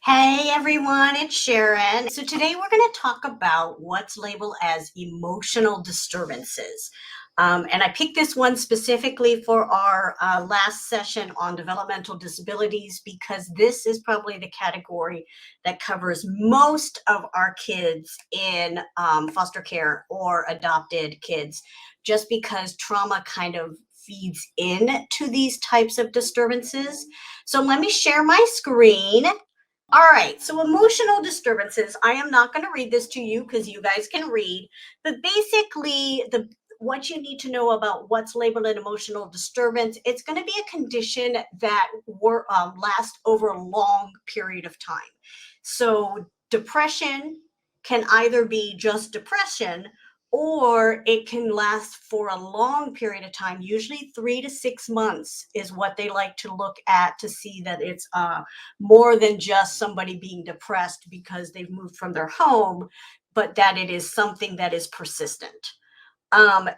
Hey everyone, it's Sharon. So today we're going to talk about what's labeled as emotional disturbances. And I picked this one specifically for our last session on developmental disabilities because this is probably the category that covers most of our kids in foster care or adopted kids, just because trauma kind of feeds into these types of disturbances. So let me share my screen. All right, so emotional disturbances. I am not going to read this to you because you guys can read, but basically the what you need to know about what's labeled an emotional disturbance, it's going to be a condition that lasts over a long period of time. So depression can either be just depression or it can last for a long period of time. Usually 3 to 6 months is what they like to look at to see that it's more than just somebody being depressed because they've moved from their home, but that it is something that is persistent.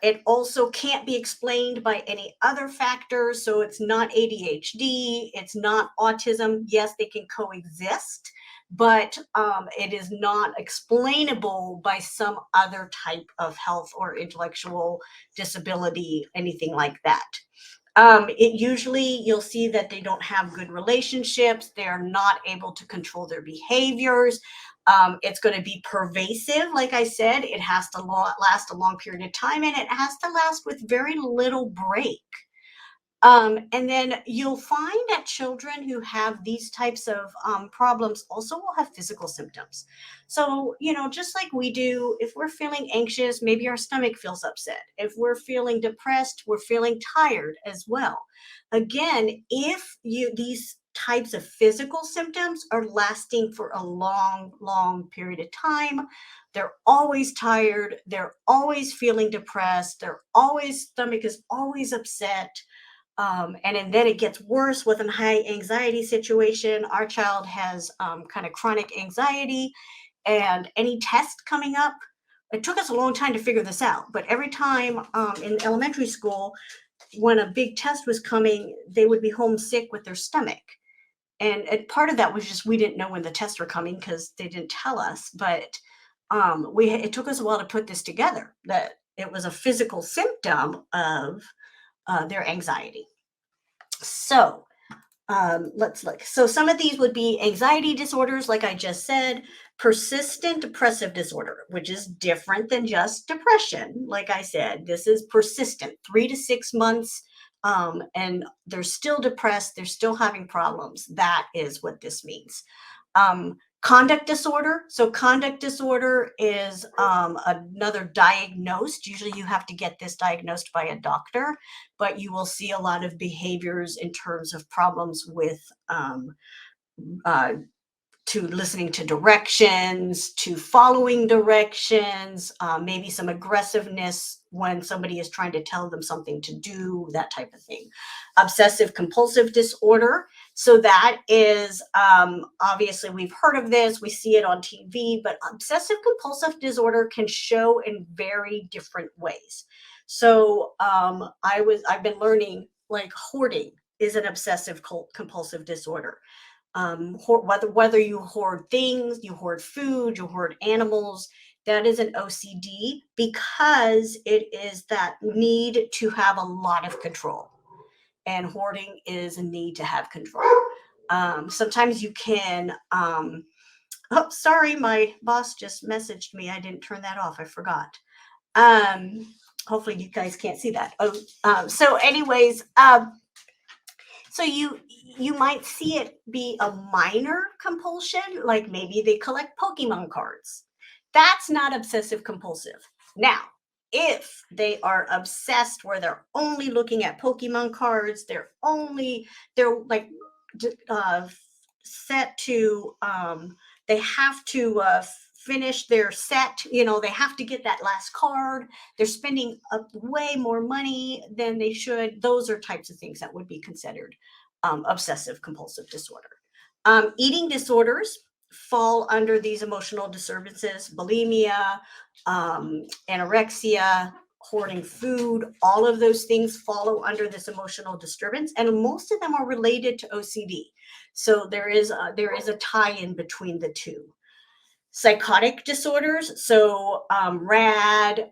It also can't be explained by any other factors. So it's not ADHD, it's not autism. Yes, they can coexist, but it is not explainable by some other type of health or intellectual disability, anything like that. It usually you'll see that they don't have good relationships. They're not able to control their behaviors. It's going to be pervasive. Like I said, it has to last a long period of time and it has to last with very little break. And then you'll find that children who have these types of problems also will have physical symptoms. So, just like we do, if we're feeling anxious, maybe our stomach feels upset. If we're feeling depressed, we're feeling tired as well. Again, if these types of physical symptoms are lasting for a long, long period of time, they're always tired, they're always feeling depressed, stomach is always upset, and then it gets worse with a high anxiety situation. Our child has kind of chronic anxiety, and any test coming up, it took us a long time to figure this out. But every time in elementary school, when a big test was coming, they would be homesick with their stomach. And part of that was just we didn't know when the tests were coming because they didn't tell us. But it took us a while to put this together that it was a physical symptom of their anxiety. So let's look. So some of these would be anxiety disorders, like I just said, persistent depressive disorder, which is different than just depression. Like I said, this is persistent, 3 to 6 months, and they're still depressed, they're still having problems. That is what this means. Conduct disorder. So conduct disorder is another diagnosed. Usually you have to get this diagnosed by a doctor, but you will see a lot of behaviors in terms of problems with uh, to listening to directions, to following directions, maybe some aggressiveness when somebody is trying to tell them something to do, that type of thing. Obsessive compulsive disorder. So that is obviously we've heard of this, we see it on TV, but obsessive compulsive disorder can show in very different ways. So I've been learning like hoarding is an obsessive compulsive disorder. Whether you hoard things, you hoard food, you hoard animals, that is an OCD because it is that need to have a lot of control. And hoarding is a need to have control. Sometimes you can, oh, sorry, my boss just messaged me. I didn't turn that off. I forgot. Um, Hopefully you guys can't see that. So anyways, so you might see it be a minor compulsion, like maybe they collect Pokemon cards. That's not obsessive compulsive. Now, if they are obsessed where they're only looking at Pokemon cards, they're like uh, set to they have to finish their set, they have to get that last card, they're spending way more money than they should. Those are types of things that would be considered obsessive compulsive disorder. Eating disorders fall under these emotional disturbances: bulimia, anorexia, hoarding food. All of those things follow under this emotional disturbance, and most of them are related to OCD. So there is a tie-in between the two. Psychotic disorders, so rad,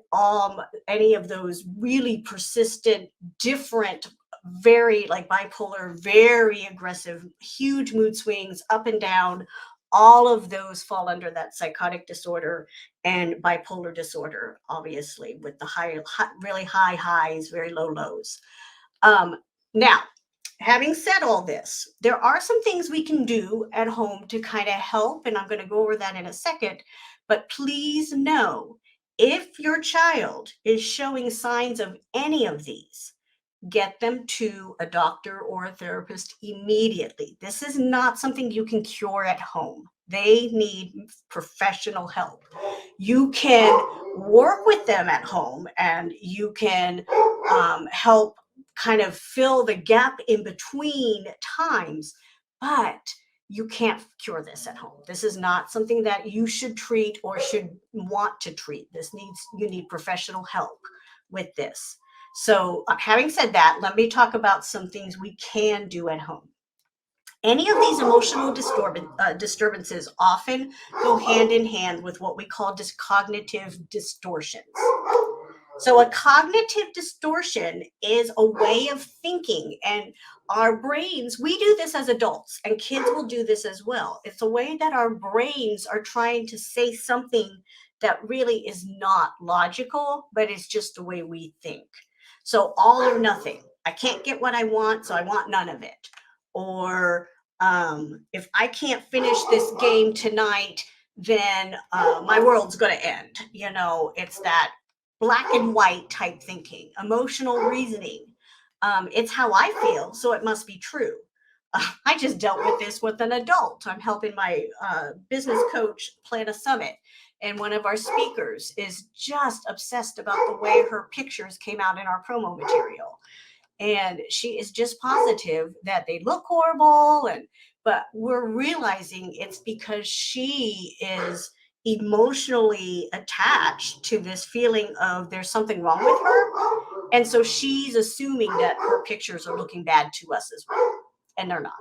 any of those really persistent, different, very like bipolar, very aggressive, huge mood swings up and down, all of those fall under that psychotic disorder. And bipolar disorder, obviously, with the really high highs, very low lows. Now, having said all this, there are some things we can do at home to kind of help, and I'm going to go over that in a second. But please know, if your child is showing signs of any of these, get them to a doctor or a therapist immediately. This is not something you can cure at home. They need professional help. You can work with them at home, and you can help kind of fill the gap in between times, but you can't cure this at home. This is not something that you should treat or should want to treat. You need professional help with this. So, having said that, let me talk about some things we can do at home. Any of these emotional disturbances often go hand in hand with what we call cognitive distortions. So, a cognitive distortion is a way of thinking, and our brains, we do this as adults, and kids will do this as well. It's a way that our brains are trying to say something that really is not logical, but it's just the way we think. So, all or nothing. I can't get what I want, so I want none of it. Or if I can't finish this game tonight, then my world's going to end. It's that black and white type thinking, emotional reasoning. It's how I feel, so it must be true. I just dealt with this with an adult. I'm helping my business coach plan a summit, and one of our speakers is just obsessed about the way her pictures came out in our promo material. And she is just positive that they look horrible, but we're realizing it's because she is emotionally attached to this feeling of there's something wrong with her, and so she's assuming that her pictures are looking bad to us as well, and they're not.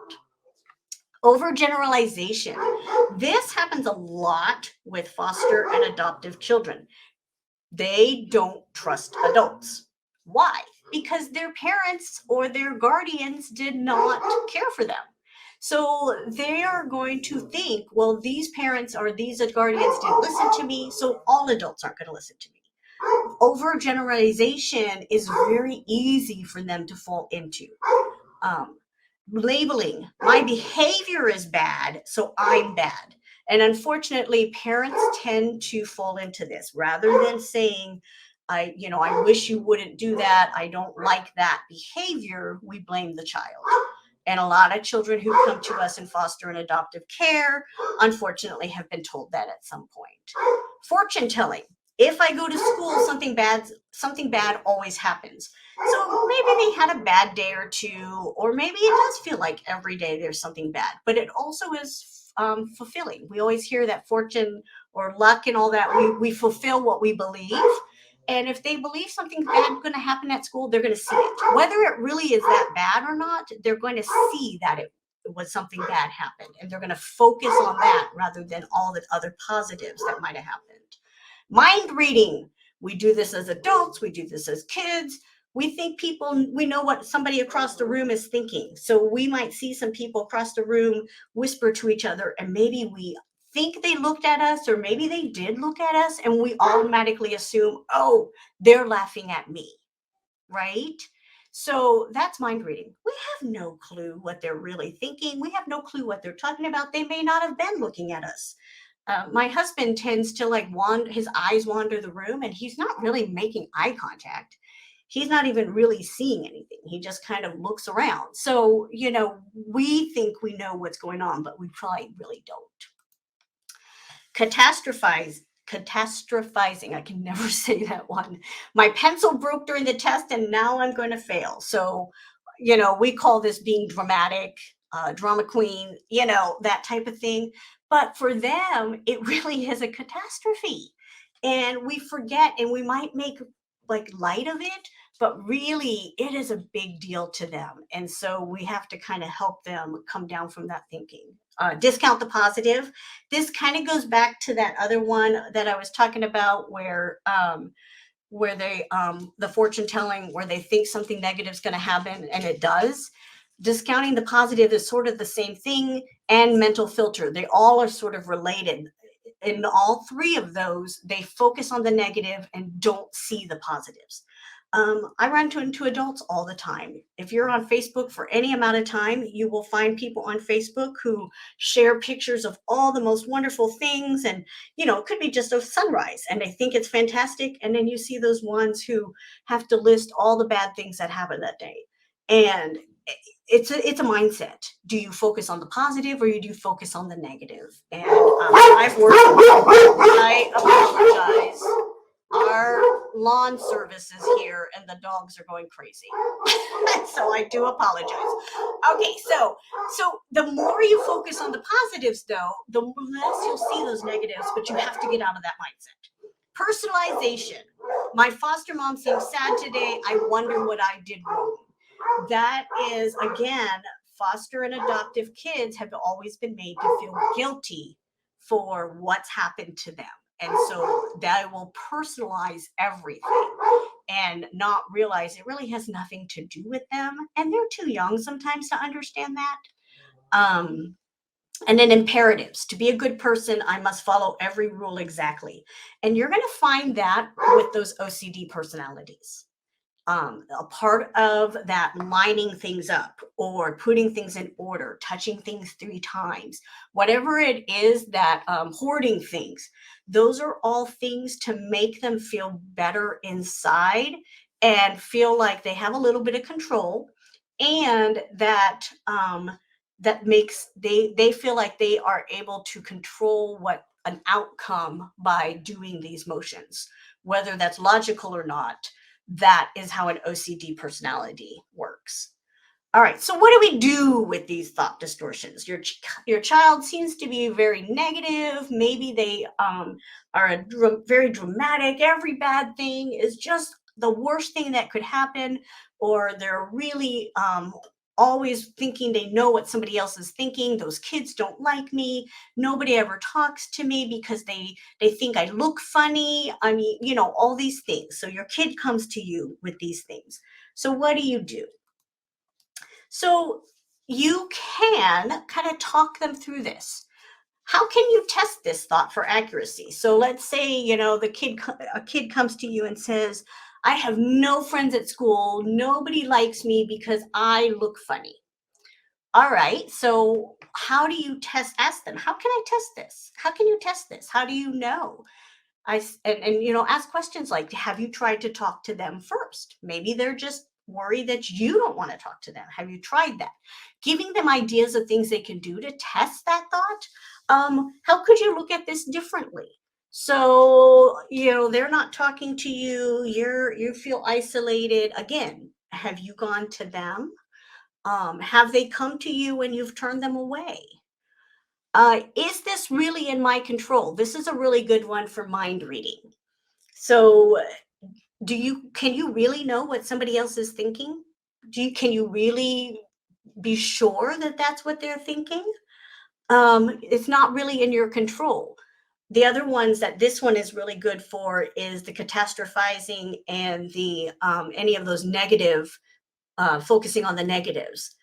Overgeneralization. This happens a lot with foster and adoptive children. They don't trust adults. Why? Because their parents or their guardians did not care for them. So they are going to think, well, these parents or these guardians didn't listen to me, so all adults aren't going to listen to me. Overgeneralization is very easy for them to fall into. Um, Labeling, my behavior is bad, so I'm bad. And unfortunately, parents tend to fall into this rather than saying, I wish you wouldn't do that. I don't like that behavior. We blame the child. And a lot of children who come to us in foster and adoptive care, unfortunately, have been told that at some point. Fortune telling. If I go to school, something bad always happens. So maybe they had a bad day or two, or maybe it does feel like every day there's something bad, but it also is fulfilling. We always hear that fortune or luck and all that, we fulfill what we believe. And if they believe something bad is going to happen at school, they're going to see it. Whether it really is that bad or not, they're going to see that it was something bad happened. And they're going to focus on that rather than all the other positives that might have happened. Mind reading. We do this as adults, we do this as kids. We know what somebody across the room is thinking. So we might see some people across the room whisper to each other, and maybe we think they looked at us, or maybe they did look at us, and we automatically assume, oh, they're laughing at me, right? So that's mind reading. We have no clue what they're really thinking. We have no clue what they're talking about. They may not have been looking at us. My husband tends to his eyes wander the room, and he's not really making eye contact. He's not even really seeing anything. He just kind of looks around. So, we think we know what's going on, but we probably really don't. Catastrophizing. I can never say that one. My pencil broke during the test, and now I'm going to fail. So, we call this being dramatic, drama queen, that type of thing. But for them, it really is a catastrophe. And we forget, and we might make light of it, but really it is a big deal to them. And so we have to kind of help them come down from that thinking. Discount the positive. This kind of goes back to that other one that I was talking about where they the fortune telling, where they think something negative is going to happen and it does. Discounting the positive is sort of the same thing, and mental filter, they all are sort of related. In all three of those, they focus on the negative and don't see the positives. I run into adults all the time. If you're on Facebook for any amount of time, you will find people on Facebook who share pictures of all the most wonderful things. And, it could be just a sunrise and they think it's fantastic. And then you see those ones who have to list all the bad things that happened that day. And it's a mindset. Do you focus on the positive or do you focus on the negative? And I've worked. I apologize. Our lawn service is here and the dogs are going crazy. So I do apologize. Okay, so the more you focus on the positives though, the less you'll see those negatives, but you have to get out of that mindset. Personalization. My foster mom seems sad today. I wonder what I did wrong. That is, again, foster and adoptive kids have always been made to feel guilty for what's happened to them. And so they will personalize everything and not realize it really has nothing to do with them. And they're too young sometimes to understand that. And then imperatives. To be a good person, I must follow every rule exactly. And you're going to find that with those OCD personalities. A part of that lining things up or putting things in order, touching things 3 times, whatever it is that hoarding things, those are all things to make them feel better inside and feel like they have a little bit of control, and that makes they feel like they are able to control what an outcome by doing these motions, whether that's logical or not. That is how an OCD personality works. All right, so what do we do with these thought distortions? Your child seems to be very negative. Maybe they are very dramatic. Every bad thing is just the worst thing that could happen, or they're really always thinking they know what somebody else is thinking. Those kids don't like me. Nobody ever talks to me because they think I look funny. I mean, all these things. So your kid comes to you with these things. So what do? So you can kind of talk them through this. How can you test this thought for accuracy? So let's say, a kid comes to you and says, I have no friends at school. Nobody likes me because I look funny. All right. So how do you ask them, how can I test this? How can you test this? How do you know? Ask questions like, have you tried to talk to them first? Maybe they're just worried that you don't want to talk to them. Have you tried that? Giving them ideas of things they can do to test that thought. How could you look at this differently? So, they're not talking to you, you feel isolated. Again, have you gone to them? Have they come to you when you've turned them away? Is this really in my control? This is a really good one for mind reading. So, can you really know what somebody else is thinking? Can you really be sure that that's what they're thinking? It's not really in your control. The other ones that this one is really good for is the catastrophizing and the any of those negative, focusing on the negatives.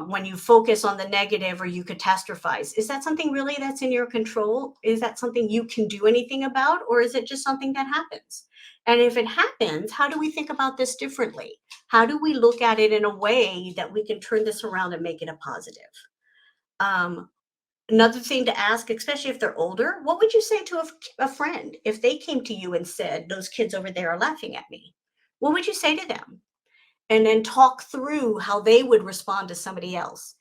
When you focus on the negative or you catastrophize, is that something really that's in your control? Is that something you can do anything about? Or is it just something that happens? And if it happens, how do we think about this differently? How do we look at it in a way that we can turn this around and make it a positive? Another thing to ask, especially if they're older, what would you say to a friend if they came to you and said, those kids over there are laughing at me? What would you say to them? And then talk through how they would respond to somebody else.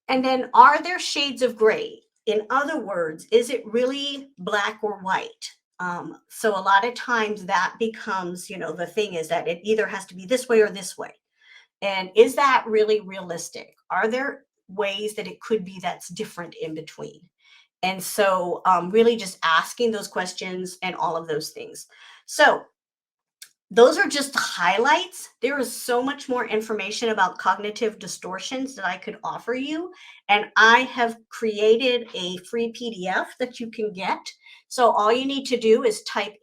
And then, are there shades of gray? In other words, is it really black or white? So a lot of times that becomes, the thing is that it either has to be this way or this way. And is that really realistic? Are there ways that it could be that's different in between? And so really just asking those questions and all of those things. So Those are just the highlights. There is so much more information about cognitive distortions that I could offer you. And I have created a free PDF that you can get. So all you need to do is type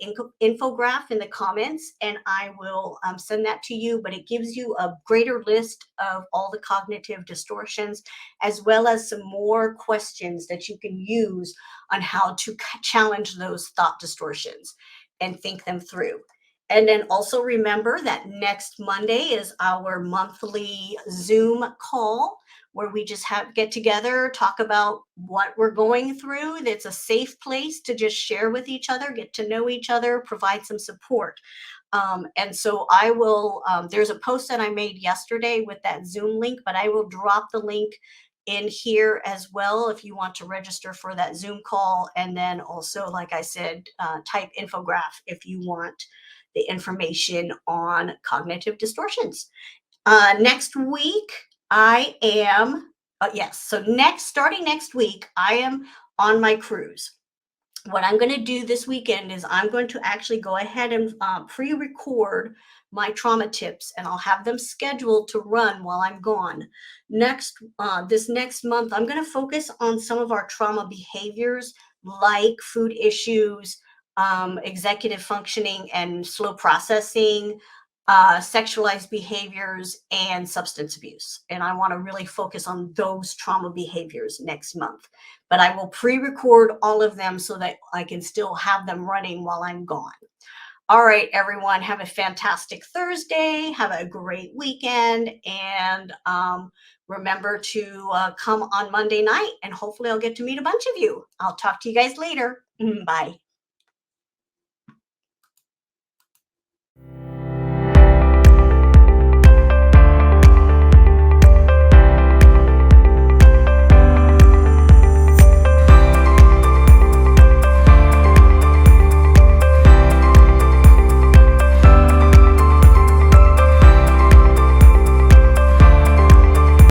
infograph in the comments and I will send that to you. But it gives you a greater list of all the cognitive distortions, as well as some more questions that you can use on how to challenge those thought distortions and think them through. And then also remember that next Monday is our monthly Zoom call where we just get together, talk about what we're going through. It's a safe place to just share with each other, get to know each other, provide some support. And so I will, there's a post that I made yesterday with that Zoom link, but I will drop the link in here as well if you want to register for that Zoom call. And then also, like I said, type infograph if you want the information on cognitive distortions. Next week, I am, yes, so starting next week, I am on my cruise. What I'm going to do this weekend is I'm going to actually go ahead and pre-record my trauma tips, and I'll have them scheduled to run while I'm gone. This next month, I'm going to focus on some of our trauma behaviors like food issues, executive functioning and slow processing, sexualized behaviors, and substance abuse. And I want to really focus on those trauma behaviors next month. But I will pre-record all of them so that I can still have them running while I'm gone. All right, everyone, have a fantastic Thursday. Have a great weekend. And remember to come on Monday night, and hopefully I'll get to meet a bunch of you. I'll talk to you guys later. Bye.